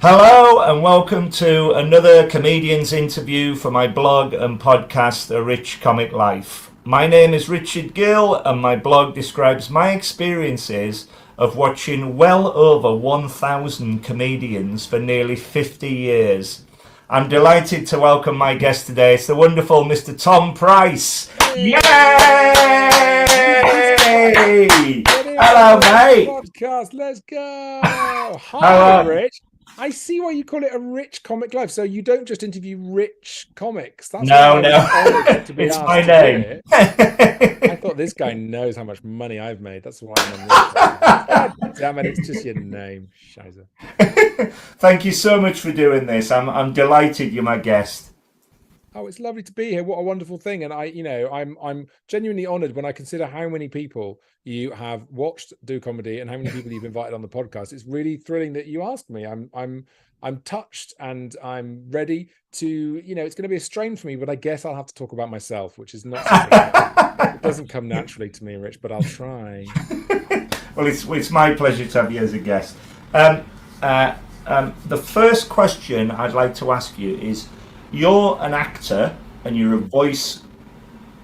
Hello and welcome to another comedian's interview for my blog and podcast, A Rich Comic Life. My name is Richard Gill and my blog describes my experiences of watching well over 1,000 comedians for nearly 50 years. I'm delighted to welcome my guest today. It's the wonderful Mr. Tom Price. Yay! Hello, mate. Podcast. Let's go. Hi, Rich. I see why you call it A Rich Comic Life. So you don't just interview rich comics. That's no. It's my name. I thought this guy knows how much money I've made. That's why I'm on this. God damn it! It's just your name, Shiza. Thank you so much for doing this. I'm delighted you're my guest. Oh, it's lovely to be here. What a wonderful thing. And I'm genuinely honored when I consider how many people you have watched do comedy and how many people you've invited on the podcast. It's really thrilling that you asked me. I'm touched and I'm ready to, it's going to be a strain for me, but I guess I'll have to talk about myself, which is not something it doesn't come naturally to me, Rich, but I'll try. Well, it's my pleasure to have you as a guest. The first question I'd like to ask you is, you're an actor and you're a voice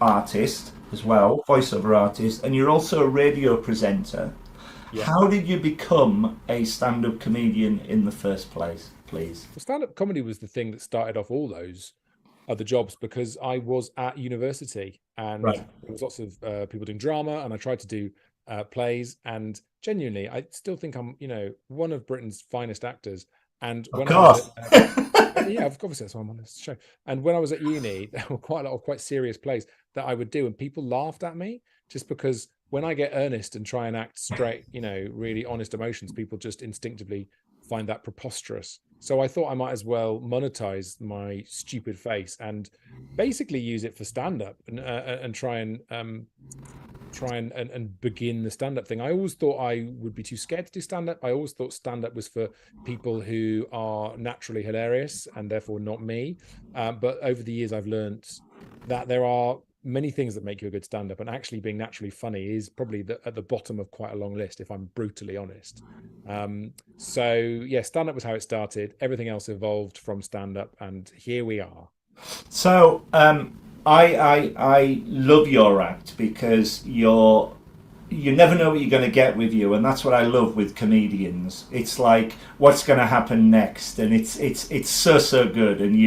artist as well, voiceover artist, and you're also a radio presenter. Yeah. How did you become a stand-up comedian in the first place, please? Well, stand-up comedy was the thing that started off all those other jobs because I was at university and there was lots of people doing drama and I tried to do plays, and genuinely, I still think I'm, one of Britain's finest actors. And when I was yeah, of course, that's why I'm on this show. And when I was at uni, there were quite a lot of quite serious plays that I would do, and people laughed at me just because when I get earnest and try and act straight, really honest emotions, people just instinctively find that preposterous. So I thought I might as well monetize my stupid face and basically use it for stand-up and try and begin the stand-up thing. I always thought I would be too scared to do stand-up. I always thought stand-up was for people who are naturally hilarious and therefore not me. But over the years, I've learned that there are many things that make you a good stand-up, and actually being naturally funny is probably at the bottom of quite a long list, if I'm brutally honest. So yeah, stand-up was how it started. Everything else evolved from stand-up, and here we are. So I love your act because you never know what you're going to get with you, and that's what I love with comedians. It's like, what's going to happen next, and it's so good, and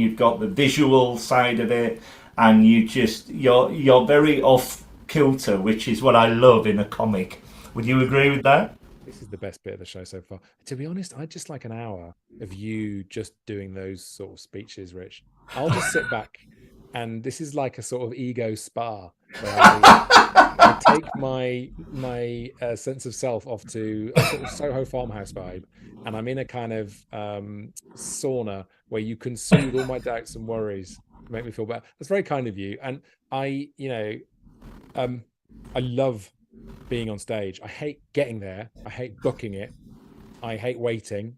you've got the visual side of it, and you're very off kilter, which is what I love in a comic. Would you agree with that? This is the best bit of the show so far. To be honest, I'd just like an hour of you just doing those sort of speeches, Rich. I'll just sit back. And this is like a sort of ego spa where I take my sense of self off to a sort of Soho farmhouse vibe, and I'm in a kind of sauna where you can soothe all my doubts and worries, make me feel better. That's very kind of you. And I love being on stage. I hate getting there. I hate booking it. I hate waiting.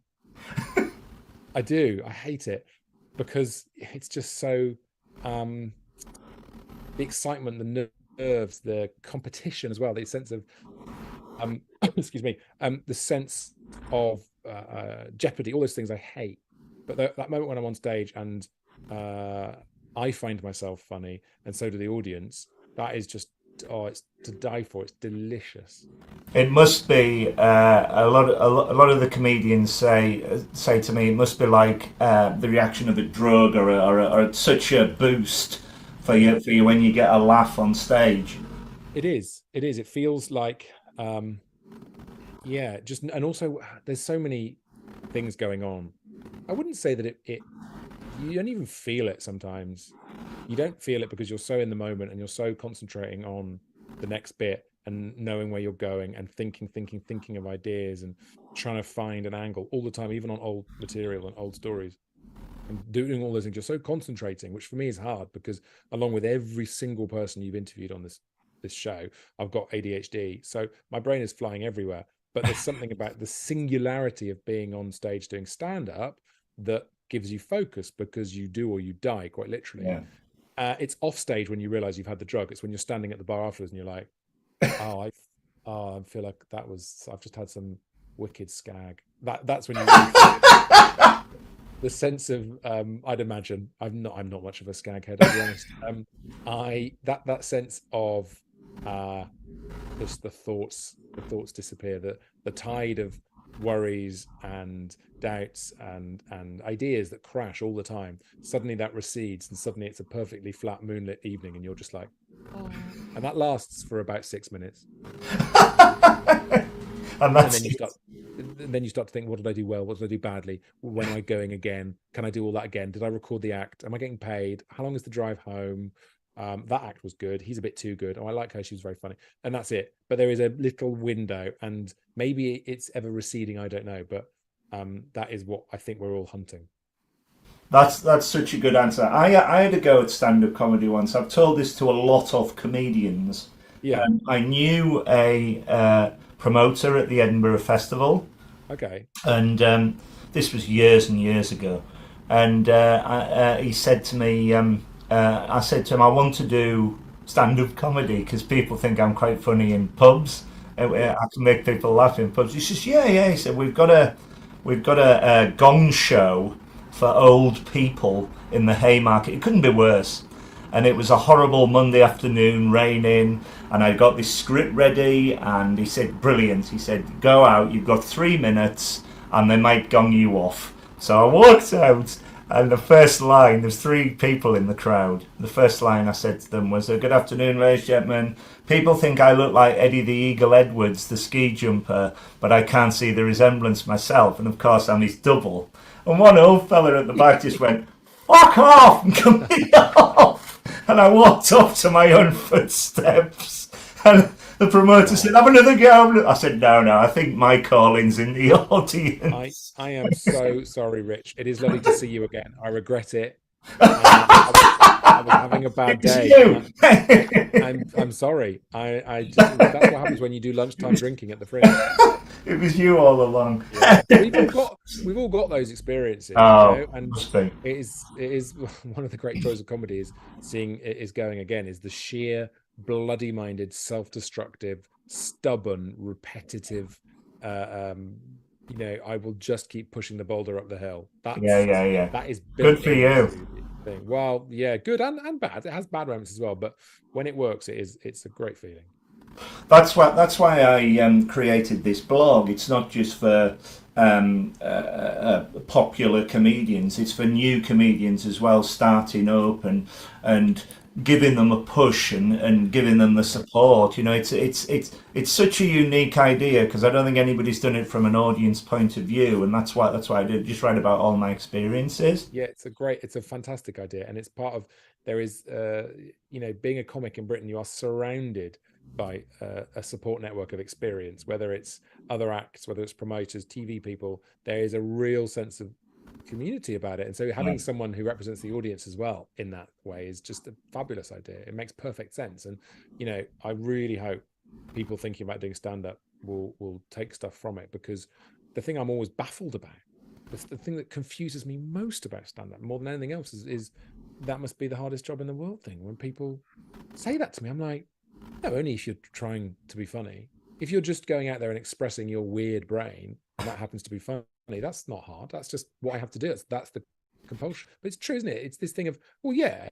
I do. I hate it because it's just so... the excitement, the nerves, the competition as well, the sense of excuse me, the sense of jeopardy, all those things I hate. But that moment when I'm on stage and I find myself funny and so do the audience, that is just, it's to die for. It's delicious. It must be a lot of the comedians say to me, it must be like the reaction of a drug or such a boost for you when you get a laugh on stage. It is. It feels like and also there's so many things going on. I wouldn't say that it you don't even feel it sometimes. You don't feel it because you're so in the moment and you're so concentrating on the next bit and knowing where you're going and thinking of ideas and trying to find an angle all the time, even on old material and old stories, and doing all those things. You're so concentrating, which for me is hard because along with every single person you've interviewed on this show, I've got ADHD. So my brain is flying everywhere. But there's something about the singularity of being on stage doing stand-up that gives you focus because you do or you die, quite literally. Yeah. It's off stage when you realize you've had the drug. It's when you're standing at the bar afterwards and you're like, I feel like I've just had some wicked skag. That's when you really feel it. The sense of I'd imagine I'm not much of a skag head, I'll be honest. I that sense of just the thoughts disappear, the tide of worries and doubts and ideas that crash all the time, suddenly that recedes, and suddenly it's a perfectly flat moonlit evening, and you're just like, oh. And that lasts for about 6 minutes. And then you start to think, what did I do well? What did I do badly? When am I going again? Can I do all that again? Did I record the act? Am I getting paid? How long is the drive home? That act was good. He's a bit too good. Oh, I like her. She was very funny. And that's it. But there is a little window, and maybe it's ever receding. I don't know. But that is what I think we're all hunting. That's such a good answer. I had a go at stand-up comedy once. I've told this to a lot of comedians. Yeah. I knew a promoter at the Edinburgh Festival. Okay. And this was years and years ago. And he said to me, I said to him, I want to do stand-up comedy because people think I'm quite funny in pubs. I can make people laugh in pubs. He says, yeah. He said, we've got a gong show for old people in the Haymarket. It couldn't be worse. And it was a horrible Monday afternoon, raining, and I got this script ready, and he said, brilliant. He said, go out, you've got 3 minutes, and they might gong you off. So I walked out, and the first line, there's 3 people in the crowd. The first line I said to them was, good afternoon, ladies and gentlemen. People think I look like Eddie the Eagle Edwards, the ski jumper, but I can't see the resemblance myself. And of course, I'm his double. And one old fella at the back just went, fuck off, and come off. And I walked up to my own footsteps, and the promoter said, have another go. I said, no, I think my calling's in the audience. I am so sorry, Rich. It is lovely to see you again. I regret it. I was having a bad day. I'm sorry. I just, that's what happens when you do lunchtime drinking at the Fringe. It was you all along. Yeah. We've all got those experiences, and it is one of the great joys of comedy is seeing it is going again, is the sheer bloody-minded, self-destructive, stubborn, repetitive. I will just keep pushing the boulder up the hill. Yeah. That is good for you. Thing. Well, yeah, good and bad. It has bad moments as well, but when it works, it's a great feeling. That's why I created this blog. It's not just for popular comedians. It's for new comedians as well, starting up and giving them a push and giving them the support. It's such a unique idea because I don't think anybody's done it from an audience point of view, and that's why I did just write about all my experiences. Yeah, it's a fantastic idea, and it's part of there is being a comic in Britain, you are surrounded by a support network of experience, whether it's other acts, whether it's promoters, TV people. There is a real sense of community about it, and so having someone who represents the audience as well in that way is just a fabulous idea. It makes perfect sense, and I really hope people thinking about doing stand-up will take stuff from it, because the thing I'm always baffled about, the thing that confuses me most about stand-up more than anything else is that must be the hardest job in the world thing. When people say that to me, I'm like, no, only if you're trying to be funny. If you're just going out there and expressing your weird brain, and that happens to be funny, that's not hard. That's just what I have to do. That's the compulsion. But it's true, isn't it? It's this thing of, well, yeah,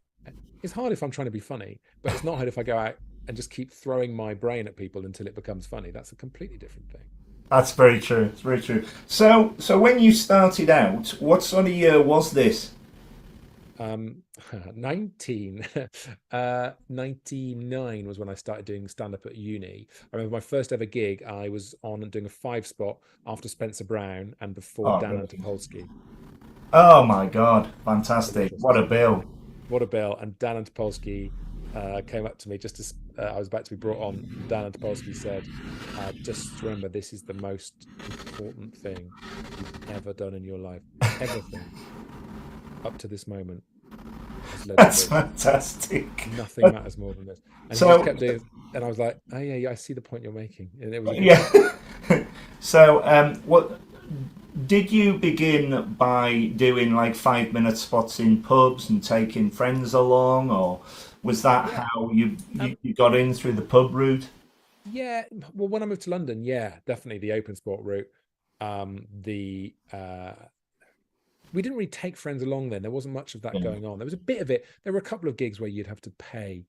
it's hard if I'm trying to be funny, but it's not hard if I go out and just keep throwing my brain at people until it becomes funny. That's a completely different thing. That's very true. It's very true. So when you started out, what sort of year was this? 1999 was when I started doing stand-up at uni. I remember my first ever gig, I was on doing a 5-spot after Spencer Brown and before Dan Antopolsky. Oh my God, fantastic. What a bill. And Dan Antopolsky came up to me just as I was about to be brought on. Dan Antopolsky said, just remember, this is the most important thing you've ever done in your life. Everything up to this moment. That's fantastic. Nothing matters more than this. And he just kept doing, and I was like, oh yeah, I see the point you're making. And it was So what did you begin by doing, like 5-minute spots in pubs and taking friends along, or was that how you got in through the pub route? Yeah, well, when I moved to London, yeah, definitely the open sport route. the we didn't really take friends along then. There wasn't much of that Yeah. going on. There was a bit of it. There were a couple of gigs where you'd have to pay.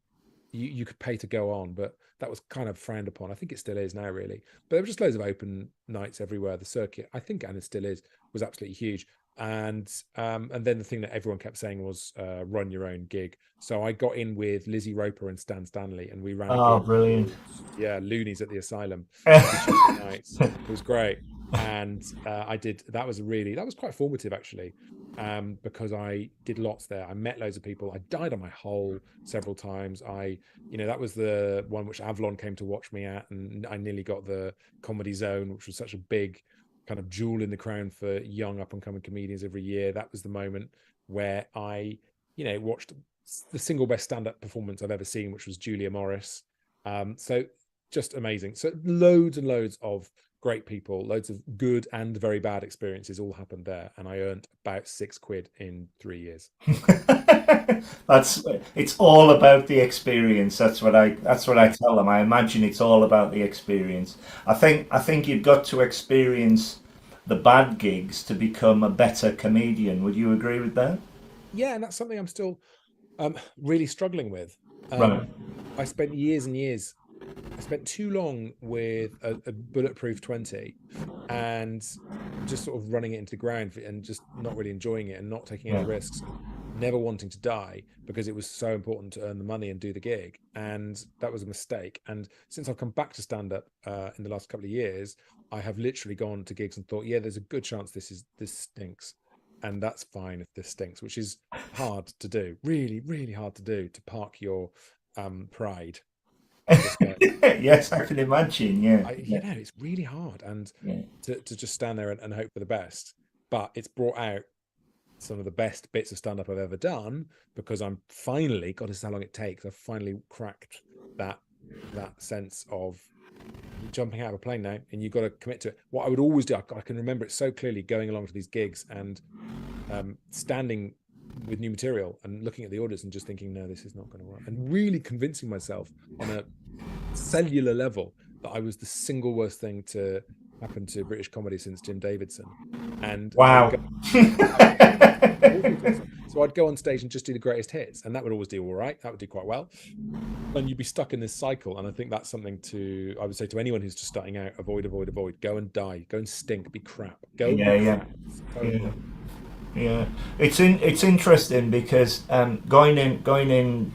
You could pay to go on, but that was kind of frowned upon. I think it still is now, really. But there were just loads of open nights everywhere. The circuit, I think, and it still is, was absolutely huge. And then the thing that everyone kept saying was run your own gig. So I got in with Lizzie Roper and Stan Stanley, and we ran a Oh, gig. brilliant. Yeah, Loonies at the Asylum every Tuesday nights. It was great. And I did, that was quite formative actually, because I did lots there. I met loads of people. I died on my hole several times. That was the one which Avalon came to watch me at, and I nearly got the Comedy Zone, which was such a big kind of jewel in the crown for young up and coming comedians every year. That was the moment where I, watched the single best stand-up performance I've ever seen, which was Julia Morris. So just amazing. So loads and loads of great people, loads of good and very bad experiences all happened there, and I earned about £6 in 3 years. It's all about the experience. That's what I tell them. I imagine it's all about the experience. I think you've got to experience the bad gigs to become a better comedian. Would you agree with that? Yeah, and that's something I'm still really struggling with. Right. I spent years and years. I spent too long with a bulletproof 20 and just sort of running it into the ground and just not really enjoying it and not taking any Yeah. risks and never wanting to die because it was so important to earn the money and do the gig. And that was a mistake. And since I've come back to stand up in the last couple of years, I have literally gone to gigs and thought, yeah, there's a good chance this stinks. And that's fine if this stinks, which is hard to do, really, really hard to do, to park your pride and just go, Yes, I can imagine. Yeah. Yeah. it's really hard, and Yeah. to just stand there and hope for the best. But it's brought out some of the best bits of stand-up I've ever done, because I'm finally, God, this is how long it takes, I've finally cracked that sense of jumping out of a plane now, and you've got to commit to it. What I would always do, I can remember it so clearly, going along to these gigs and standing with new material and looking at the audience and just thinking, no, this is not going to work, and really convincing myself on a cellular level that I was the single worst thing to happen to British comedy since Jim Davidson. And Wow. so I'd go on stage and just do the greatest hits, and that would always do all right. That would do quite well. And you'd be stuck in this cycle. And I think that's something I would say to anyone who's just starting out: avoid. Go and die. Go and stink. Be crap. Go Yeah, and be yeah. crap. Yeah. Yeah, it's interesting because going in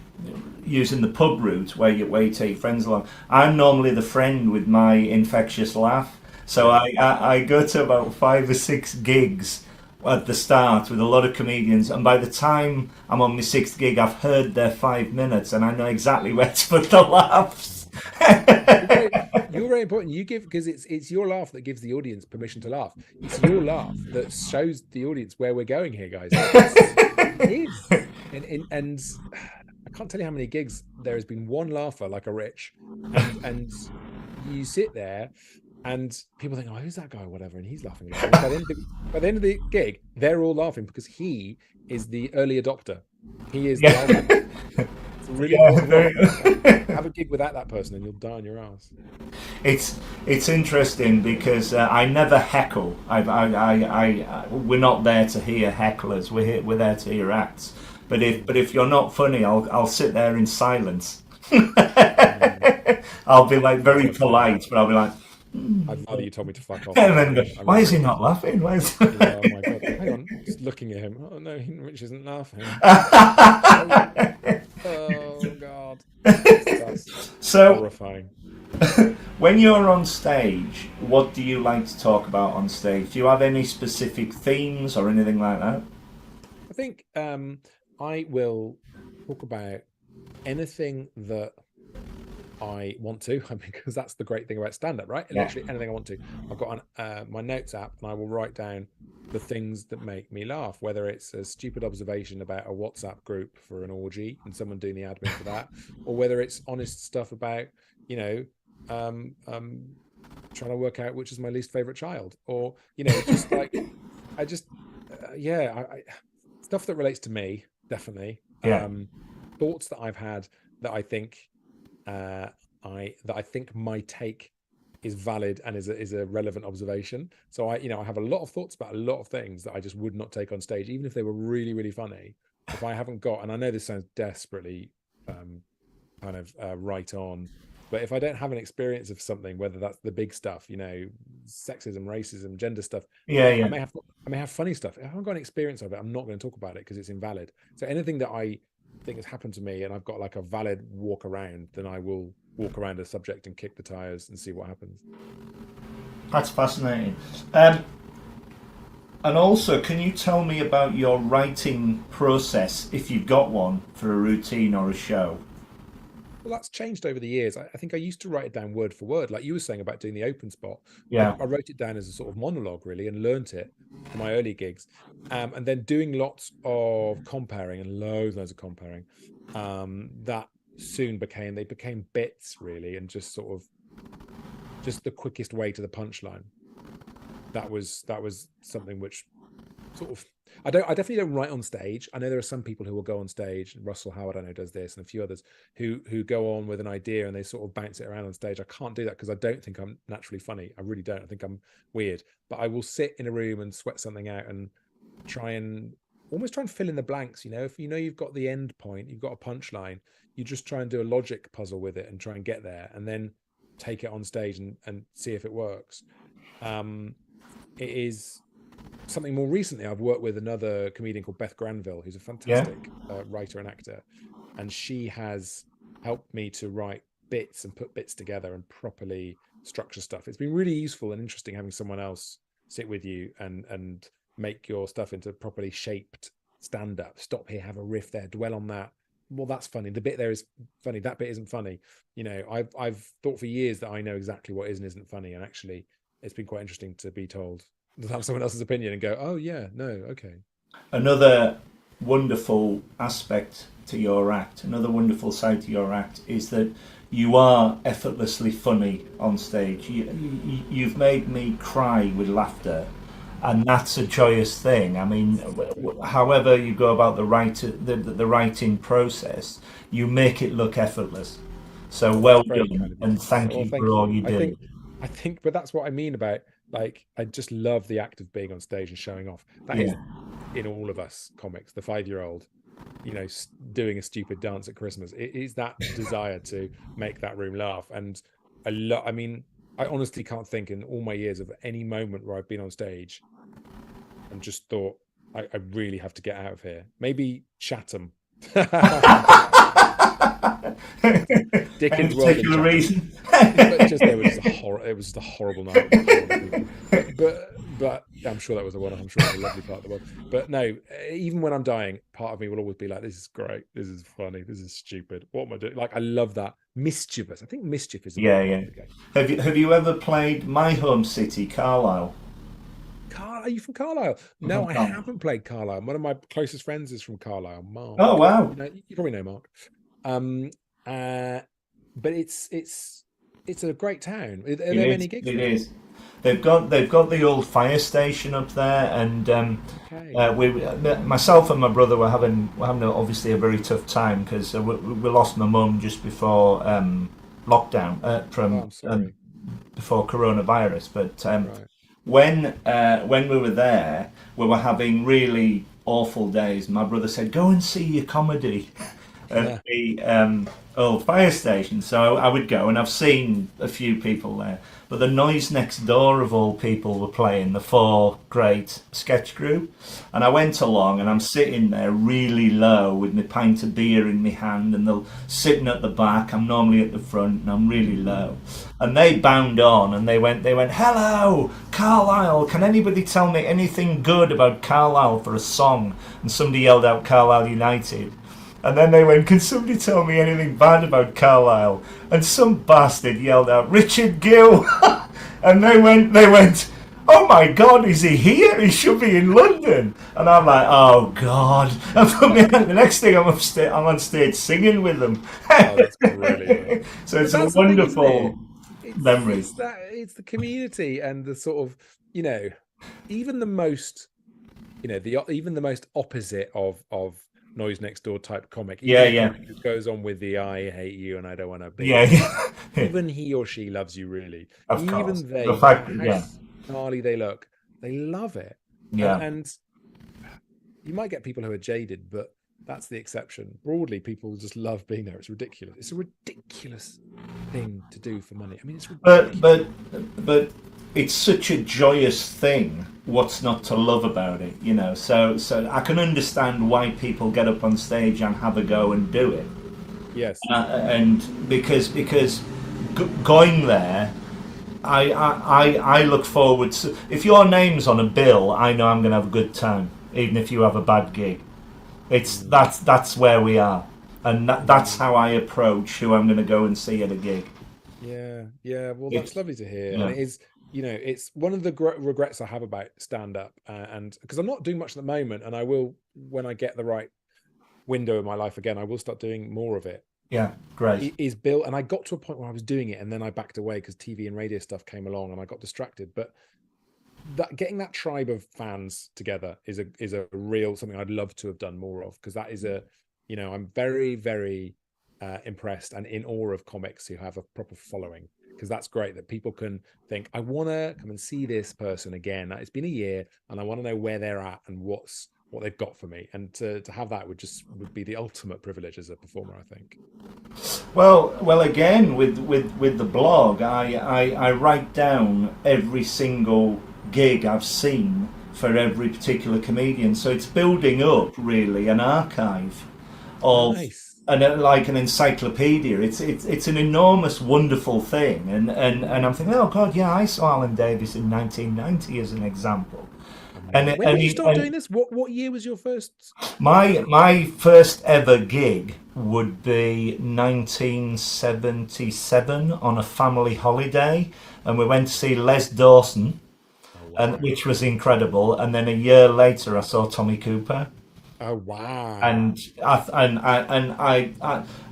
using the pub route where you take friends along. I'm normally the friend with my infectious laugh, so I go to about 5 or 6 gigs at the start with a lot of comedians, and by the time I'm on my 6th gig, I've heard their 5 minutes and I know exactly where to put the laughs. You're very important. You give, because it's your laugh that gives the audience permission to laugh. It's your laugh that shows the audience where we're going here, guys. It is. And I can't tell you how many gigs there has been one laugher like a Rich, and you sit there and people think, oh, who's that guy or whatever, and he's laughing. By the end of the gig, they're all laughing because he is the early adopter. He is the alpha. It's really have a gig without that person and you'll die on your ass. It's interesting because I never heckle. We're not there to hear hecklers. We're there to hear acts. But if you're not funny, I'll sit there in silence. I'll be like very polite, but I'll be like, I'd rather you told me to fuck off. and then why is he not laughing? Why is... Oh my God, hang on, just looking at him. Oh no, Rich isn't laughing. Oh God. That's So horrifying. when you're on stage, what do you like to talk about on stage? Do you have any specific themes or anything like that? I think I will talk about anything that I want to, because that's the great thing about stand-up, right? Yeah. Literally anything I want to. I've got my notes app, and I will write down the things that make me laugh, whether it's a stupid observation about a WhatsApp group for an orgy and someone doing the admin for that, or whether it's honest stuff about, trying to work out which is my least favorite child, or, just like, I just, stuff that relates to me, definitely. Yeah. Thoughts that I've had that I think, that I think my take is valid and is a relevant observation. So I have a lot of thoughts about a lot of things that I just would not take on stage, even if they were really, really funny. If I haven't got, and I know this sounds desperately kind of right on, but if I don't have an experience of something, whether that's the big stuff, sexism, racism, gender stuff, Yeah, I may have funny stuff. If I haven't got an experience of it, I'm not going to talk about it because it's invalid. So anything that I think has happened to me and I've got like a valid walk around, then I will walk around a subject and kick the tires and see what happens. that's fascinating. And also, can you tell me about your writing process, if you've got one, for a routine or a show? Well, that's changed over the years. I think I used to write it down word for word, like you were saying about doing the open spot. Yeah. I wrote it down as a sort of monologue, really, and learnt it for my early gigs. And then doing lots of comparing and loads of comparing. That soon became bits, really, and just sort of the quickest way to the punchline. That was something which sort of I definitely don't write on stage. I know there are some people who will go on stage, and Russell Howard I know does this, and a few others who go on with an idea and they sort of bounce it around on stage. I can't do that because I don't think I'm naturally funny. I really don't. I think I'm weird. But I will sit in a room and sweat something out and almost try and fill in the blanks. If you've got the end point, you've got a punchline, you just try and do a logic puzzle with it and try and get there, and then take it on stage and see if it works. It is something more recently. I've worked with another comedian called Beth Granville, who's a fantastic writer and actor, and she has helped me to write bits and put bits together and properly structure stuff. It's been really useful and interesting having someone else sit with you and make your stuff into properly shaped stand-up. Stop here, have a riff there, dwell on that. Well, that's funny. The bit there is funny. That bit isn't funny. I've thought for years that I know exactly what is and isn't funny, and actually it's been quite interesting to be told, to have someone else's opinion and go, oh yeah, no, okay. Another wonderful aspect to your act, another wonderful side to your act, is that you are effortlessly funny on stage. You've made me cry with laughter, and that's a joyous thing. I mean, however you go about the writing process, you make it look effortless. So well done, and thank you for all you do. I think, but that's what I mean about, like, I just love the act of being on stage and showing off. That is in all of us comics. The 5-year-old, doing a stupid dance at Christmas. It is that desire to make that room laugh. And I mean, I honestly can't think in all my years of any moment where I've been on stage and just thought, I really have to get out of here. Maybe Chatham. Dickens, any particular reason? It was just a horrible night. But I'm sure that was the one. I'm sure it was a lovely part of the world. But no, even when I'm dying, part of me will always be like, "This is great. This is funny. This is stupid. What am I doing?" Like, I love that mischievous. I think mischief is yeah. Have you ever played my home city, Carlisle? Are you from Carlisle? No, I haven't played Carlisle. One of my closest friends is from Carlisle, Mark. Oh wow! You probably know Mark. But it's a great town. Are there many gigs? It is. They've got the old fire station up there, and myself and my brother were having obviously a very tough time because we lost my mum just before lockdown before coronavirus. But Right. when we were there, we were having really awful days. My brother said, "Go and see your comedy." At the old fire station. So I would go, and I've seen a few people there. But the Noise Next Door, of all people, were playing, the 4 great sketch group. And I went along, and I'm sitting there really low with my pint of beer in my hand, and they're sitting at the back. I'm normally at the front, and I'm really low. And they bound on, and they went, "Hello, Carlisle, can anybody tell me anything good about Carlisle for a song?" And somebody yelled out, "Carlisle United." And then they went, "Can somebody tell me anything bad about Carlisle?" And some bastard yelled out, "Richard Gill." And they went, "Oh my God, is he here? He should be in London." And I'm like, "Oh God." And the next thing I'm on stage singing with them. Oh, that's brilliant. So it's a wonderful memory. It's the community and the sort of, even the most, even the most opposite of Noise Next Door type comic. Yeah, Even the yeah, comic that goes on with the "I hate you and I don't want to be yeah, with you." yeah. Even he or she loves you really. Of course. Even The they, no fact, matter how yeah, gnarly they look, they love it. yeah. And you might get people who are jaded, but that's the exception. Broadly, people just love being there. It's ridiculous. It's a ridiculous thing to do for money. I mean, it's But ridiculous. but it's such a joyous thing. What's not to love about it, you know? So I can understand why people get up on stage and have a go and do it, Yes. and because going there, I look forward to. If your name's on a bill, I know I'm going to have a good time, even if you have a bad gig. It's Mm. that's where we are, and that's how I approach who I'm going to go and see at a gig. Yeah, yeah. Well, that's It's lovely to hear. And yeah, it is, it's one of the regrets I have about stand up, and because I'm not doing much at the moment, and I will when I get the right window in my life again, I will start doing more of it. yeah, great. Is built, and I got to a point where I was doing it, and then I backed away because TV and radio stuff came along, and I got distracted. But that getting that tribe of fans together is a real something I'd love to have done more of, because that is a, I'm very, very impressed and in awe of comics who have a proper following, because that's great that people can think, I want to come and see this person again. It's been a year and I want to know where they're at and what they've got for me. And to have that would be the ultimate privilege as a performer, I think. Well, again with the blog, I write down every single gig I've seen for every particular comedian, so it's building up really an archive of Nice. like an encyclopedia. It's an enormous, wonderful thing, and I'm thinking, oh God, yeah, I saw Alan Davis in 1990 as an example, and Amazing. When did you start doing this? What year was your first gig? my first ever gig would be 1977 on a family holiday, and we went to see Les Dawson, Oh and wow. which was incredible. And then a year later, I saw Tommy Cooper, Oh wow. and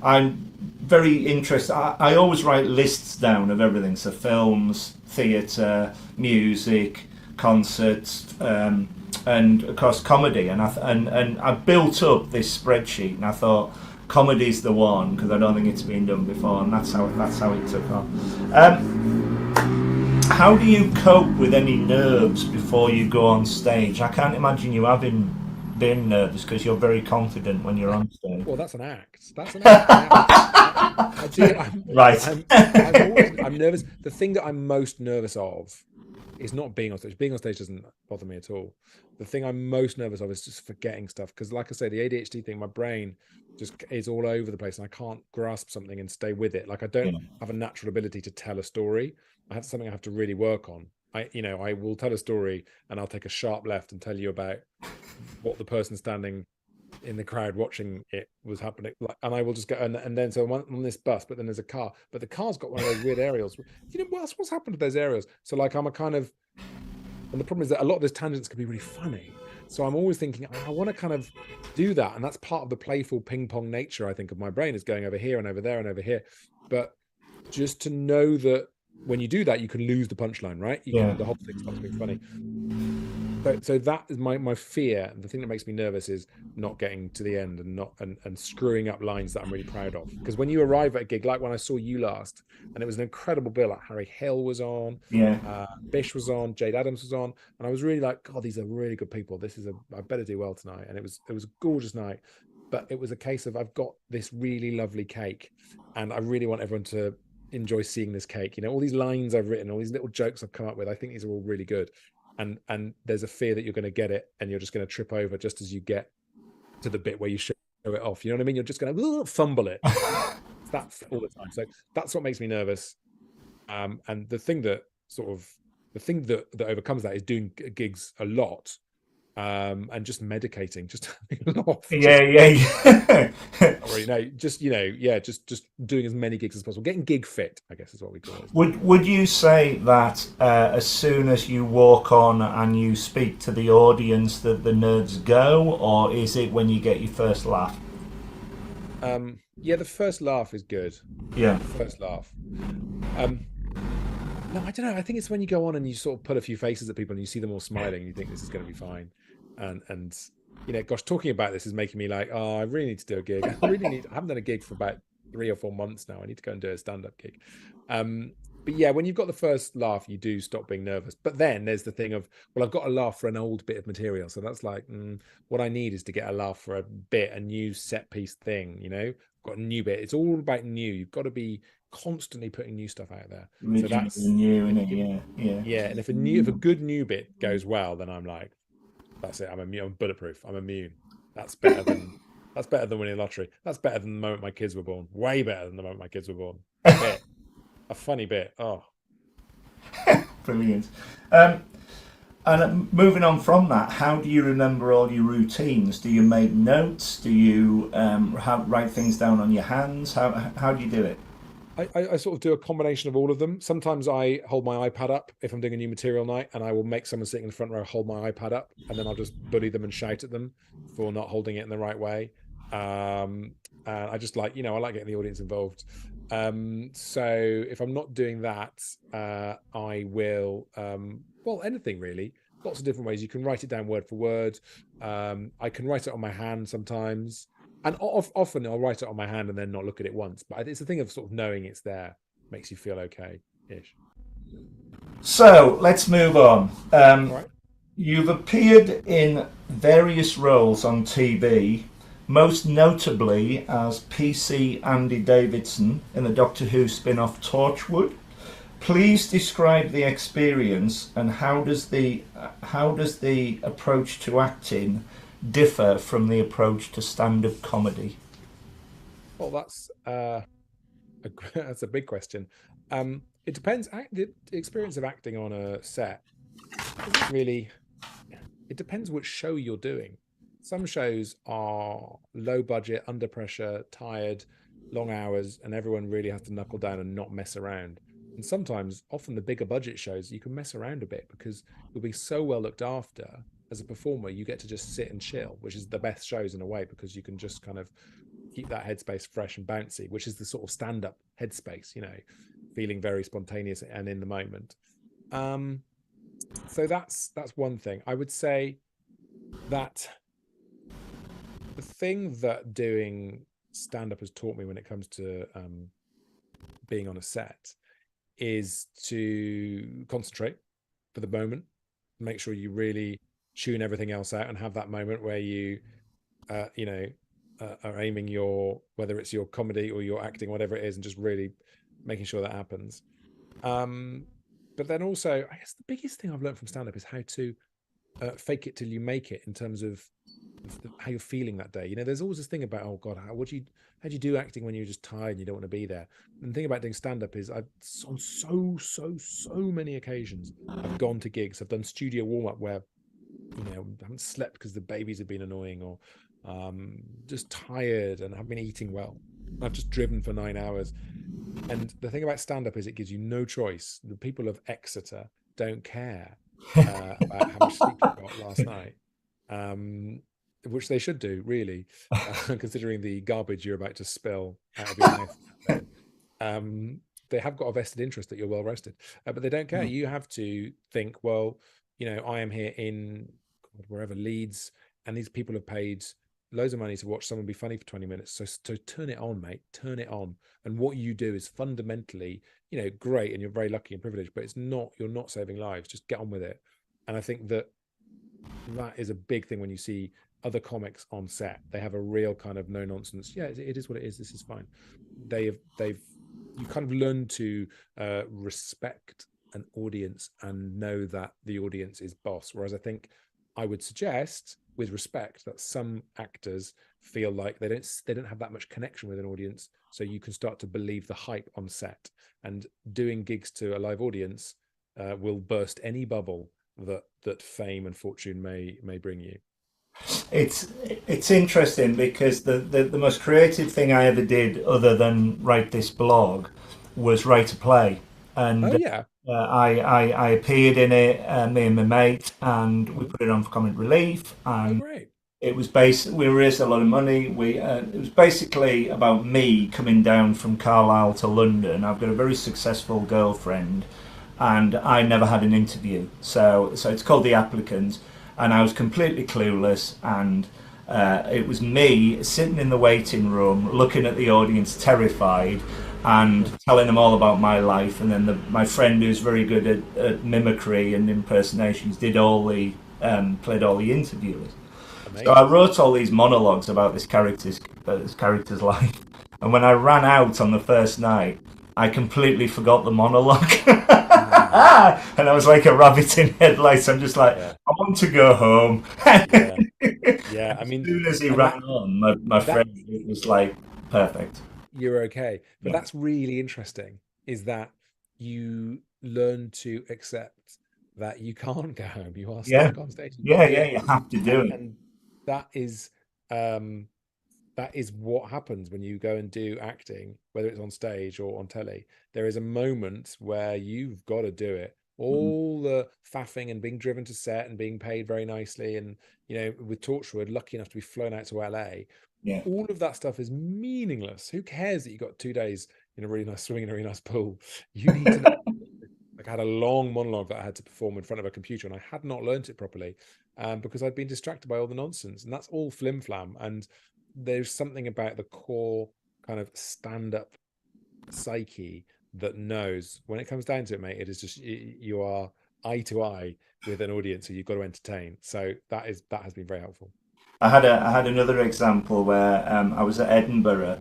I'm very interested. I always write lists down of everything, so films, theatre, music, concerts, and of course comedy. And I built up this spreadsheet, and I thought comedy's the one because I don't think it's been done before, and that's how it took off. How do you cope with any nerves before you go on stage? I can't imagine you having been nervous because you're very confident when you're on stage. Well, that's an act. That's an act. I do. Right. I'm nervous. The thing that I'm most nervous of is not being on stage. Being on stage doesn't bother me at all. The thing I'm most nervous of is just forgetting stuff. Because, like I say, the ADHD thing, my brain just is all over the place, and I can't grasp something and stay with it. Like I don't have a natural ability to tell a story. I have something I have to really work on. I will tell a story, and I'll take a sharp left and tell you about what the person standing in the crowd watching it was happening, like, and I will just go and then so I'm on this bus, but then there's a car, but the car's got one of those weird aerials. What's happened to those aerials? So like I'm a kind of, and the problem is that a lot of those tangents can be really funny, so I'm always thinking I want to kind of do that, and that's part of the playful ping pong nature, I think, of my brain, is going over here and over there and over here. But just to know that when you do that, you can lose the punchline, right? The whole thing stops being funny. So that is my fear. The thing that makes me nervous is not getting to the end and screwing up lines that I'm really proud of. Because when you arrive at a gig, like when I saw you last, and it was an incredible bill, like Harry Hill was on, Bish was on, Jade Adams was on, and I was really like, God, these are really good people. I better do well tonight. And it was a gorgeous night. But it was a case of, I've got this really lovely cake, and I really want everyone to enjoy seeing this cake. All these lines I've written, all these little jokes I've come up with, I think these are all really good. And there's a fear that you're going to get it and you're just going to trip over just as you get to the bit where you show it off. You know what I mean? You're just going to fumble it. That's all the time. So that's what makes me nervous. And the thing that overcomes that is doing gigs a lot, and just medicating, just having a laugh. Just doing as many gigs as possible, getting gig fit, I guess is what we call it. Would you say that as soon as you walk on and you speak to the audience that the nerves go, or is it when you get your first laugh? The first laugh is good. Yeah. The first laugh. No, I don't know. I think it's when you go on and you sort of put a few faces at people and you see them all smiling, and you think this is going to be fine. And gosh, talking about this is making me like, oh, I really need to do a gig. I haven't done a gig for about 3 or 4 months now. I need to go and do a stand-up gig. But yeah, when you've got the first laugh, you do stop being nervous. But then there's the thing of, well, I've got a laugh for an old bit of material. So that's like, what I need is to get a laugh for a bit, a new set piece thing, I've got a new bit. It's all about new. You've got to be constantly putting new stuff out there. So Original that's and new, innit? Yeah, yeah. And if a good new bit goes well, then I'm like, that's it. I'm immune. I'm bulletproof. I'm immune. That's better than winning the lottery. That's better than the moment my kids were born. Way better than the moment my kids were born. A funny bit. Oh, brilliant. And moving on from that, how do you remember all your routines? Do you make notes? Do you write things down on your hands? How do you do it? I sort of do a combination of all of them. Sometimes I hold my iPad up if I'm doing a new material night, and I will make someone sitting in the front row hold my iPad up, and then I'll just bully them and shout at them for not holding it in the right way. And I just like, I like getting the audience involved. So if I'm not doing that, I will, well, anything really. Lots of different ways. You can write it down word for word. I can write it on my hand sometimes. And often I'll write it on my hand and then not look at it once. But it's a thing of sort of knowing it's there makes you feel okay-ish. So let's move on. All right. You've appeared in various roles on TV, most notably as PC Andy Davidson in the Doctor Who spin-off Torchwood. Please describe the experience, and how does the approach to acting differ from the approach to stand-up comedy? Well, that's a big question. It depends. The experience of acting on a set isn't really. It depends which show you're doing. Some shows are low budget, under pressure, tired, long hours, and everyone really has to knuckle down and not mess around. And sometimes, often the bigger budget shows, you can mess around a bit because you'll be so well looked after as a performer. You get to just sit and chill, which is the best shows in a way, because you can just kind of keep that headspace fresh and bouncy, which is the sort of stand-up headspace, feeling very spontaneous and in the moment. So that's one thing. I would say that the thing that doing stand-up has taught me when it comes to being on a set is to concentrate for the moment, make sure you really tune everything else out and have that moment where you are aiming whether it's your comedy or your acting, whatever it is, and just really making sure that happens. But then also, I guess the biggest thing I've learned from stand-up is how to fake it till you make it, in terms of how you're feeling that day. There's always this thing about, oh God, how do you do acting when you're just tired and you don't want to be there? And the thing about doing stand-up is I've on so many occasions I've gone to gigs, I've done studio warm-up where I haven't slept because the babies have been annoying, or just tired and haven't been eating well. I've just driven for 9 hours. And the thing about stand-up is it gives you no choice. The people of Exeter don't care about how much sleep you got last night, which they should do, really, considering the garbage you're about to spill out of your mouth. They have got a vested interest that you're well rested, but they don't care. You have to think, well, I am here in wherever, Leeds, and these people have paid loads of money to watch someone be funny for 20 minutes. So turn it on, mate. Turn it on. And what you do is fundamentally, great, and you're very lucky and privileged, but you're not saving lives. Just get on with it. And I think that is a big thing when you see other comics on set. They have a real kind of no nonsense. Yeah, it is what it is. This is fine. You kind of learn to respect an audience and know that the audience is boss. Whereas I think I would suggest, with respect, that some actors feel like they don't have that much connection with an audience, so you can start to believe the hype on set. And doing gigs to a live audience will burst any bubble that fame and fortune may bring you. It's interesting because the most creative thing I ever did, other than write this blog, was write a play. And Oh yeah. I appeared in it, me and my mate, and we put it on for Comic Relief. Oh And great. it was we raised a lot of money. It was basically about me coming down from Carlisle to London. I've got a very successful girlfriend, and I never had an interview. So it's called The Applicant, and I was completely clueless, and it was me sitting in the waiting room looking at the audience terrified and telling them all about my life, and then my friend who's very good at mimicry and impersonations did all the played all the interviewers. So I Amazing. wrote all these monologues about this character's life, and when I ran out on the first night, I completely forgot the monologue, and I was like a rabbit in headlights. I'm just like, Yeah, I want to go home. yeah, yeah. I As mean, soon as he and ran on, my that friend it was like perfect. you're okay. But Yeah, that's really interesting, is that you learn to accept that you can't go home. You are yeah, stuck on stage. You've got to yeah, do yeah. it. You have to do it. And that is um that is what happens when you go and do acting, whether it's on stage or on telly. There is a moment where you've got to do it. Mm, All the faffing and being driven to set and being paid very nicely, and with Torchwood, lucky enough to be flown out to LA, yeah, all of that stuff is meaningless. Who cares that you got 2 days in a really nice swimming in a really nice pool? You need to know. Like, I had a long monologue that I had to perform in front of a computer, and I had not learnt it properly because I'd been distracted by all the nonsense, and that's all flim flam. And there's something about the core kind of stand-up psyche that knows when it comes down to it, mate. It is just you are eye to eye with an audience who you've got to entertain. So that has been very helpful. I had another example where I was at Edinburgh,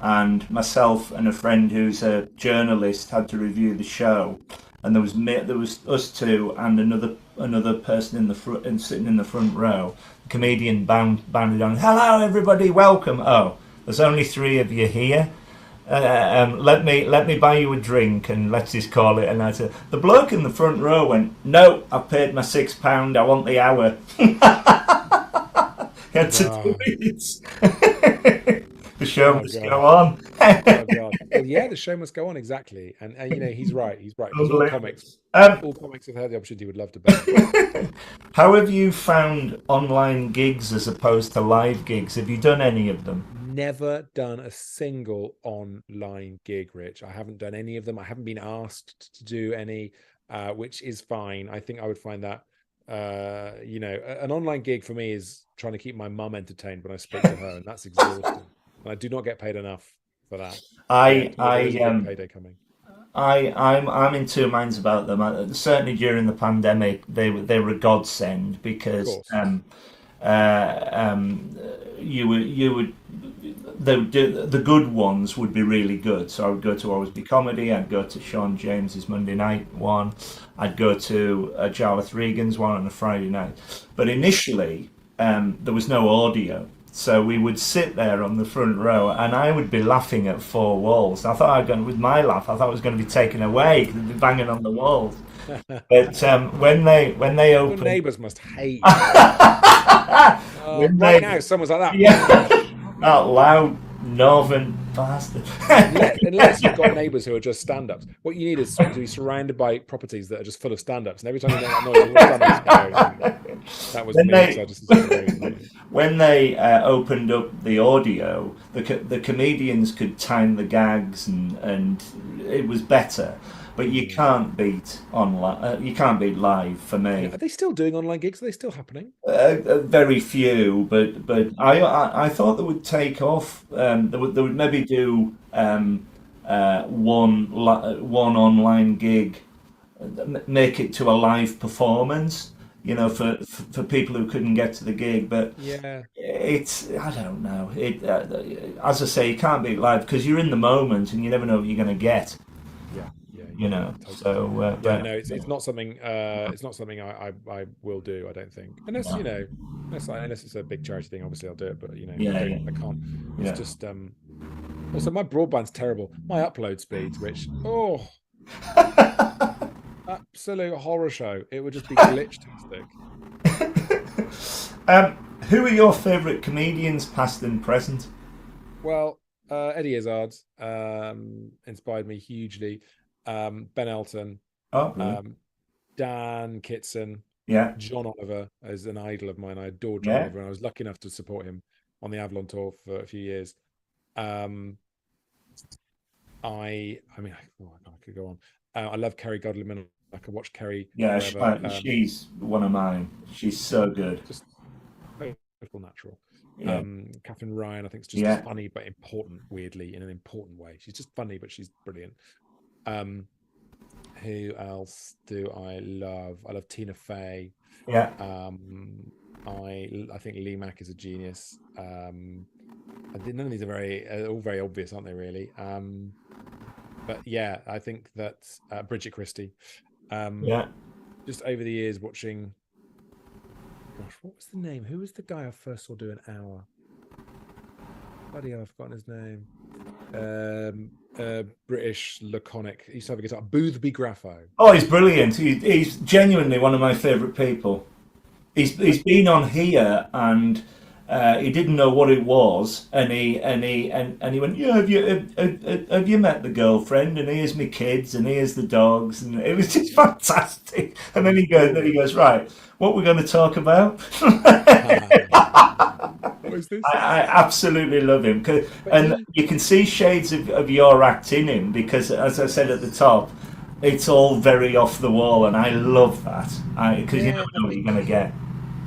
and myself and a friend who's a journalist had to review the show, and there was us two and another person in the front and sitting in the front row. The comedian bounded on, "Hello, everybody, welcome." Oh, there's only three of you here. Let me buy you a drink and let's just call it a night. The bloke in the front row went, "No, I've paid my £6. I want the hour." He had to do Wow. it. The show Oh must go God. on. Oh God. Well, yeah, the show must go on, exactly. And he's right. He's right, because all Unbelievable. comics, Um, all comics have had the opportunity would love to bounce. how have you found online gigs as opposed to live gigs? Have you done any of them? Never done a single online gig, Rich. I haven't done any of them. I haven't been asked to do any, which is fine. I think I would find that, an online gig for me is trying to keep my mum entertained when I speak to her, and that's exhausting. And I do not get paid enough for that I yet, but there is I a big um payday coming. I'm in two minds about them. Certainly during the pandemic, they were a godsend Of because course. you would the good ones would be really good. So I would go to Always Be Comedy. I'd go to Sean James's Monday night one. I'd go to Jarlath Regan's one on a Friday night. But initially, there was no audio. So we would sit there on the front row, and I would be laughing at four walls. I thought with my laugh, I thought it was going to be taken away. They'd be banging on the walls. But when they Your opened, neighbours must hate you, don't they? when Right they now, someone's like that. yeah, Shut that up. loud northern bastard. Unless you've got neighbours who are just stand-ups. What you need is to be surrounded by properties that are just full of stand-ups. And every time you make that noise, all the stand-ups go. And that was when me, because I they just decided to do something. when they opened up the audio, the comedians could time the gags, and it was better. But you Mm. can't beat online. You can't beat live for Yeah. me. Are they still doing online gigs? Are they still happening? Very few, but I thought they would take off. They would maybe do one online gig, make it to a live performance. For people who couldn't get to the gig, but Yeah. it's I don't know. As I say, you can't be live because you're in the moment and you never know what you're going to get. Yeah. Yeah. Yeah. Totally. So, Yeah. but No, it's not something. It's not something I will do. I don't think, unless unless it's a big charity thing. Obviously, I'll do it. But I yeah, don't. yeah, I can't. It's yeah. just. Also, my broadband's terrible. My upload speeds, Rich. Oh, absolute horror show. It would just be glitch-tastic. um, who are your favourite comedians, past and present? Well, Eddie Izzard inspired me hugely. Ben Elton, Oh, brilliant. um, Dan Kitson, Yeah, John Oliver is an idol of mine. I adore John yeah, Oliver, and I was lucky enough to support him on the Avalon tour for a few years. Um, I mean, I could go on. I love Kerry Godliman I could watch Kerry Yeah, forever. she's one of mine. She's so good. Just total natural. Yeah, Catherine Ryan, I think, is just yeah, funny but important, weirdly, in an important way. She's just funny, but she's brilliant. Who else do I love? I love Tina Fey. yeah. I think Lee Mack is a genius. None of these are all very obvious, aren't they? Really. But yeah, I think that Bridget Christie. Yeah. Just over the years watching. Gosh, what was the name? Who was the guy I first saw do an hour? Bloody hell, I've forgotten his name. British laconic. He used to have a guitar. Boothby Graffo. Oh, he's brilliant. He's genuinely one of my favourite people. He's been on here and he didn't know what it was, and he went, yeah, have you met the girlfriend? And here's my kids, and here's the dogs, and it was just fantastic. And then he goes, right, what we're going to talk about? What is this? I absolutely love him, and you can see shades of your act in him because, as I said at the top, it's all very off the wall, and I love that because you never know what you're going to get.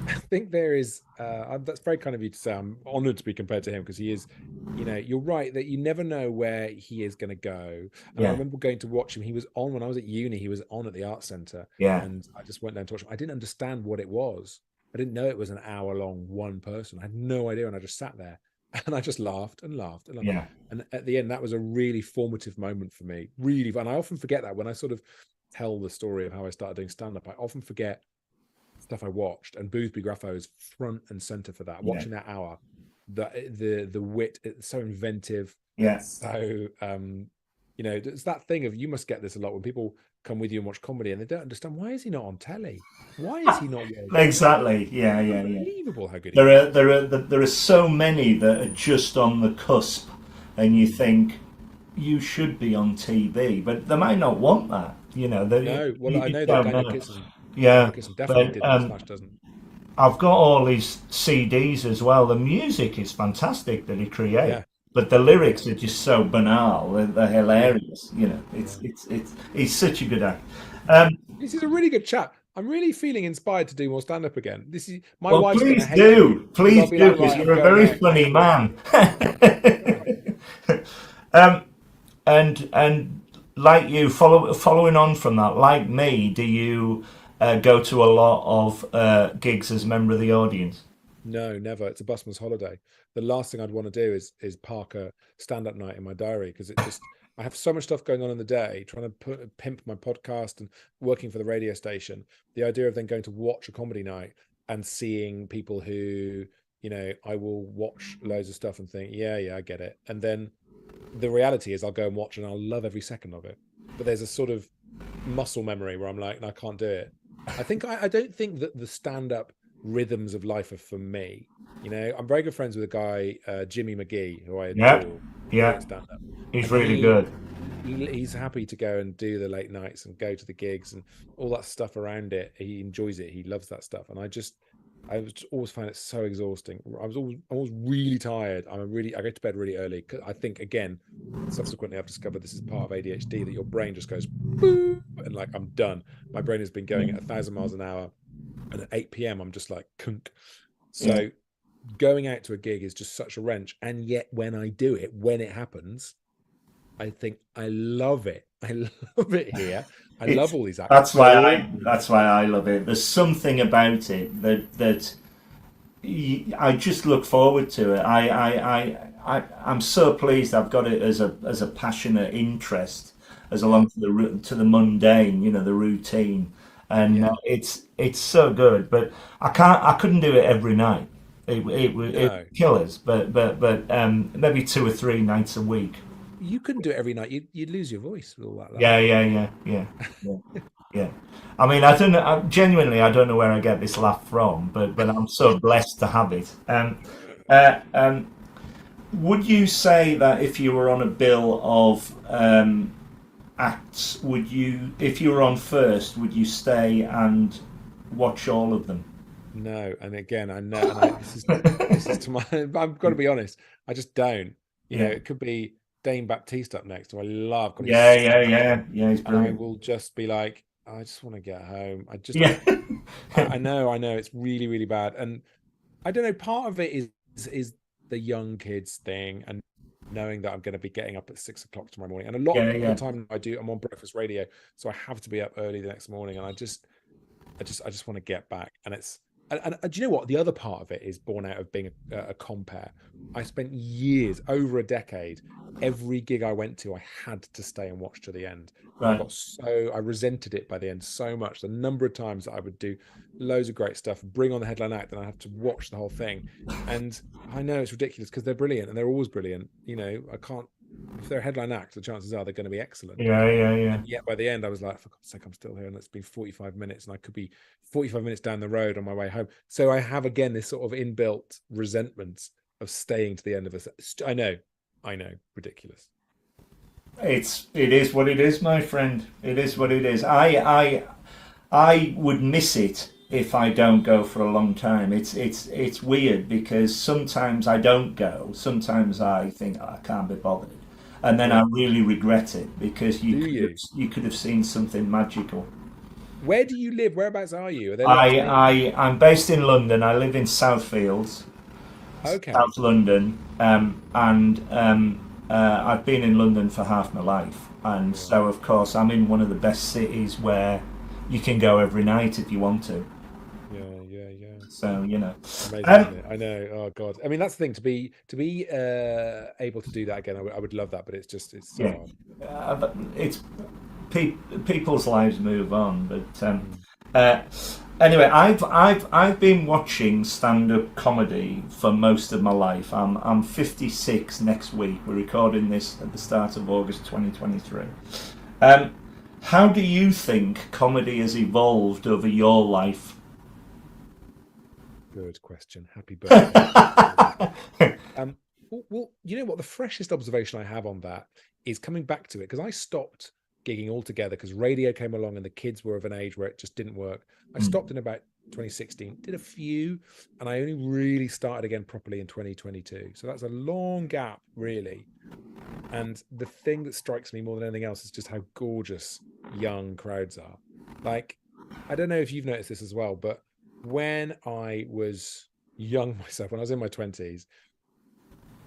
I think there is. That's very kind of you to say. I'm honoured to be compared to him because he is. You're right that you never know where he is going to go. And I remember going to watch him. He was on when I was at uni. He was on at the Arts Centre. Yeah. And I just went down to watch him. I didn't understand what it was. I didn't know it was an hour long one person. I had no idea, and I just sat there and I just laughed and laughed and laughed. Yeah. And at the end, that was a really formative moment for me. Really, and I often forget that when I sort of tell the story of how I started doing stand-up. I often forget stuff I watched, and Boothby Graffo is front and center for that. Watching that hour, the wit, it's so inventive. Yeah. So it's that thing of, you must get this a lot when people come with you and watch comedy and they don't understand, why is he not on telly? Why is he not? Exactly. Yeah. Unbelievable how good there are so many that are just on the cusp, and you think you should be on TV, but they might not want that. No, well, I know that Daniel Kitson. Yeah, definitely did. Smash doesn't. I've got all his CDs as well. The music is fantastic that he creates, but the lyrics are just so banal. They're hilarious. It's such a good act. This is a really good chat. I'm really feeling inspired to do more stand-up again. This is my wife's please do, because you're a very funny man. And like you, following on from that, like me, do you go to a lot of gigs as a member of the audience? No, never. It's a busman's holiday. The last thing I'd want to do is park a stand-up night in my diary, because it just I have so much stuff going on in the day, trying to pimp my podcast and working for the radio station. The idea of then going to watch a comedy night and seeing people who, I will watch loads of stuff and think, yeah, I get it. And then the reality is I'll go and watch and I'll love every second of it. But there's a sort of muscle memory where I'm like, no, I can't do it. I don't think that the stand-up rhythms of life are for me. I'm very good friends with a guy, Jimmy McGee, who I adore. Yeah. He's really good. He's happy to go and do the late nights and go to the gigs and all that stuff around it. He enjoys it. He loves that stuff. And I always find it so exhausting. I was always really tired. I go to bed really early. I think, again, subsequently I've discovered this is part of ADHD, that your brain just goes boom, and like, I'm done. My brain has been going at 1,000 miles an hour, and at 8 p.m. I'm just like kunk. So going out to a gig is just such a wrench. And yet when I do it, when it happens, I think I love it. I love it here. I love all these actors. That's why I love it. There's something about it that I just look forward to it. I'm so pleased I've got it as a passionate interest, as along to the mundane, the routine, and it's so good. But I couldn't do it every night. It would kill us. But maybe 2 or 3 nights a week. You couldn't do it every night. You'd lose your voice with all that. Yeah. I mean, I don't know. Genuinely, I don't know where I get this laugh from, but I'm so blessed to have it. Would you say that if you were on a bill of acts, if you were on first, would you stay and watch all of them? No, and again, I know. And this is to my. I've got to be honest. I just don't. It could be Dane Baptiste up next, who I love. Yeah, he's brilliant. And I will just be like, I just want to get home. Yeah. I know it's really, really bad. And I don't know, part of it is the young kids thing and knowing that I'm going to be getting up at 6 o'clock tomorrow morning. And a lot Yeah, of the yeah. time I'm on breakfast radio, so I have to be up early the next morning. And I just want to get back. And do you know what? The other part of it is born out of being a compere. I spent years, over a decade, every gig I went to, I had to stay and watch to the end. And Right. I resented it by the end so much. The number of times that I would do loads of great stuff, bring on the headline act, and I have to watch the whole thing. And I know it's ridiculous because they're brilliant and they're always brilliant. You know, I can't, if they're a headline act, the chances are they're going to be excellent. Yeah, yeah, yeah. And yet by the end, I was like, for God's sake, I'm still here. And it's been 45 minutes and I could be 45 minutes down the road on my way home. So I have, again, this sort of inbuilt resentment of staying to the end of a. I know, ridiculous. It is what it is, my friend. It is what it is. I would miss it if I don't go for a long time. It's weird because sometimes I don't go. Sometimes I think, "Oh, I can't be bothered," and then Yeah. I really regret it because Do you? you could have seen something magical. Where do you live? Whereabouts are you? Are there lots I near? I'm based in London. I live in Southfields, Okay. South London, and I've been in London for half my life, and Yeah. so of course I'm in one of the best cities where you can go every night if you want to. Yeah. Yeah. Yeah. So you know, Amazing, um, isn't it? I know. Oh God. I mean, that's the thing to be able to do that again. I would love that, but it's so yeah, hard. but it's people's lives move on, but Mm. uh, anyway, I've been watching stand-up comedy for most of my life. I'm 56 next week. We're recording this at the start of August 2023. Um, how do you think comedy has evolved over your life? Good question. Happy birthday. Um, you know what? The freshest observation I have on that is coming back to it because I stopped gigging altogether because radio came along and the kids were of an age where it just didn't work. I stopped in about 2016, did a few, and I only really started again properly in 2022. So that's a long gap, really. And the thing that strikes me more than anything else is just how gorgeous young crowds are. Like, I don't know if you've noticed this as well, but when I was young myself, when I was in my 20s,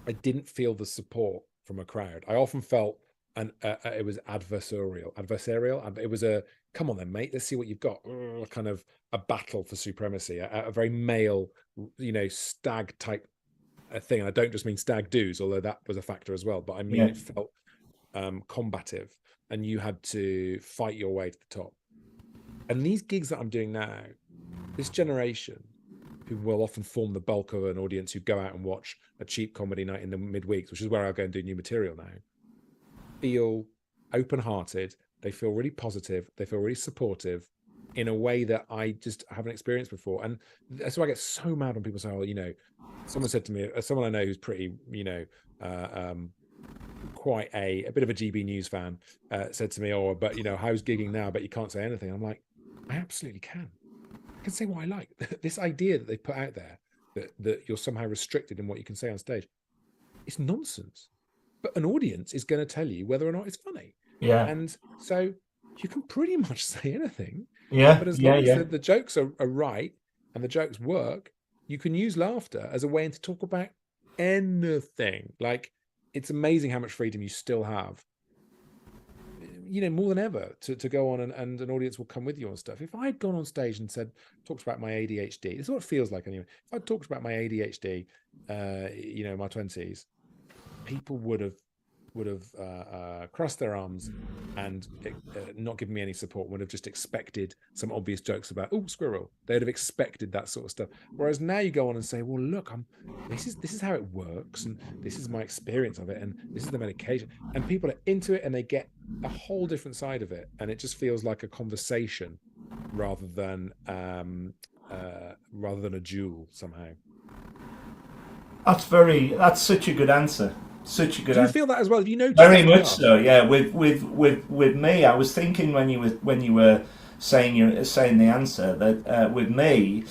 I didn't feel the support from a crowd. I often felt it was adversarial, and it was a come on then, mate, let's see what you've got. Kind of a battle for supremacy, a very male, stag type thing. And I don't just mean stag do's, although that was a factor as well. But I mean Yeah, it felt combative, and you had to fight your way to the top. And these gigs that I'm doing now, this generation who will often form the bulk of an audience who go out and watch a cheap comedy night in the midweeks, which is where I go and do new material now, feel open-hearted. They feel really positive. They feel really supportive in a way that I just haven't experienced before. And that's why I get so mad when people say, "Oh, someone said to me, someone I know who's pretty, uh, um, quite a bit of a GB News fan, said to me, "Oh, but how's gigging now? But you can't say anything." I'm like, I absolutely can. I can say what I like. This idea that they put out there that you're somehow restricted in what you can say on stage, it's nonsense. But an audience is going to tell you whether or not it's funny. yeah, And so you can pretty much say anything, yeah, but as yeah, long as yeah. the jokes are right and the jokes work, you can use laughter as a way to talk about anything. Like, it's amazing how much freedom you still have, more than ever, to go on and an audience will come with you on stuff. If I had gone on stage and talked about my ADHD, this is what it feels like anyway. If I talked about my ADHD, in my 20s, people would have crossed their arms and not given me any support. Would have just expected some obvious jokes about squirrel. They'd have expected that sort of stuff. Whereas now you go on and say, well, look, this is how it works, and this is my experience of it, and this is the medication, and people are into it and they get a whole different side of it, and it just feels like a conversation rather than a duel somehow. That's such a good answer. Such a good Do you answer. feel that as well? Have you noticed Very this with much us? so. Yeah. With me, I was thinking when you were saying the answer that with me,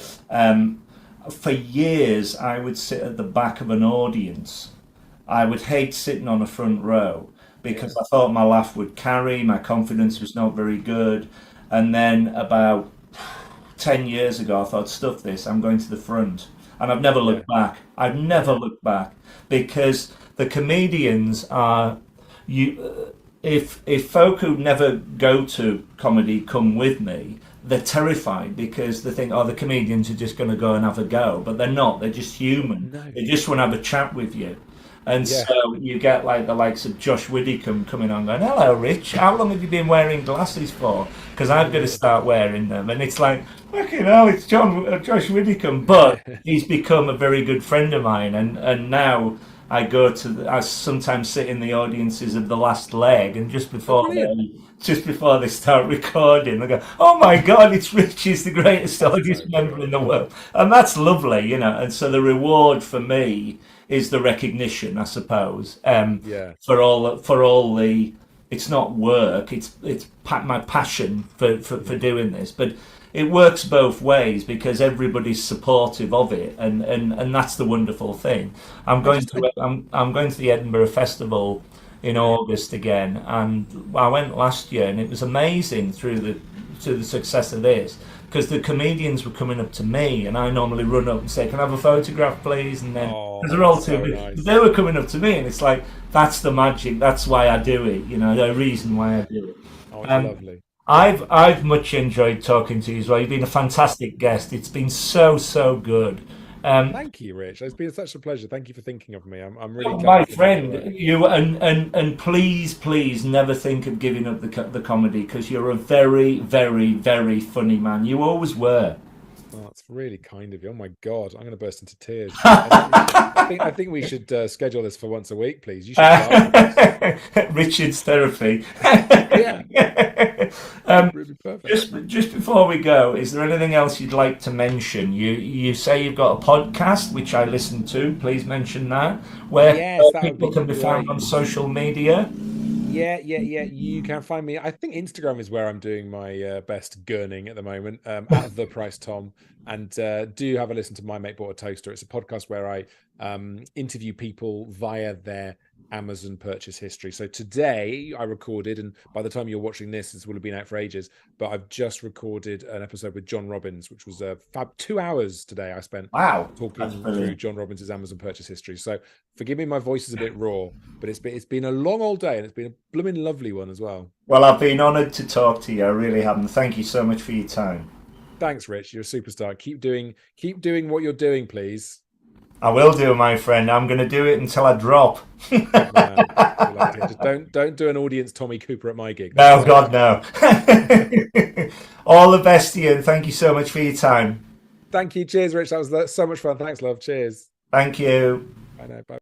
for years I would sit at the back of an audience. I would hate sitting on a front row Yeah. because I thought my laugh would carry. My confidence was not very good. And then about 10 years ago, I thought, stuff this, I'm going to the front. And I've never Yeah. looked back. I've never looked back because the comedians are, if folk who never go to comedy come with me, they're terrified because they think, oh, the comedians are just going to go and have a go. But they're not. They're just human. No. They just want to have a chat with you. And Yeah. so you get like the likes of Josh Widdicombe coming on going, hello, Rich, how long have you been wearing glasses for? Because I've got to start wearing them. And it's like, fucking hell, it's Josh Widdicombe. But he's become a very good friend of mine. And now I sometimes sit in the audiences of The Last Leg. And Brilliant. just before they start recording, they go, oh my God, it's Rich, he's the greatest audience member in the world. And that's lovely, you know. And so the reward for me is the recognition, I suppose, Yeah. for all the. It's not work; it's my passion for doing this. But it works both ways because everybody's supportive of it, and that's the wonderful thing. I'm going to the Edinburgh Festival in August again, and I went last year, and it was amazing through the success of this because the comedians were coming up to me, and I normally run up and say, "Can I have a photograph, please?" And then Oh, because they're all so too big, nice. they were coming up to me, and it's like that's the magic. That's why I do it. You know, the reason why I do it. Oh, it's Um, lovely. I've much enjoyed talking to you as well. You've been a fantastic guest. It's been so good. Um, Thank you, Rich. It's been such a pleasure. Thank you for thinking of me. I'm really Oh, glad my we could make it friend, work. you and please never think of giving up the comedy because you're a very funny man. You always were. Oh, that's really kind of you. Oh my God, I'm going to burst into tears. I think we should schedule this for once a week, please. You should start with this. Richard's therapy. Yeah, really perfect. Just before we go, is there anything else you'd like to mention? You say you've got a podcast which I listen to. Please mention that. Where Yes, that would people be can be found great. on social media. Yeah. You can find me. I think Instagram is where I'm doing my best gurning at the moment. At the Price Tom, and do have a listen to My Mate Bought a Toaster. It's a podcast where I interview people via their Amazon purchase history. So today I recorded, and by the time you're watching this, this will have been out for ages. But I've just recorded an episode with John Robbins, which was fab 2 hours today. I spent Wow, that's talking through brilliant. John Robbins' Amazon purchase history. So forgive me, my voice is a bit raw, but it's been a long old day, and it's been a blooming lovely one as well. Well, I've been honoured to talk to you. I really have, and thank you so much for your time. Thanks, Rich. You're a superstar. Keep doing what you're doing, please. I will do, my friend. I'm going to do it until I drop. Good man. We like to hear. Just don't do an audience Tommy Cooper at my gig. No, God, no. All the best to you, and thank you so much for your time. Thank you. Cheers, Rich. That was so much fun. Thanks, love. Cheers. Thank you. Bye now. Bye.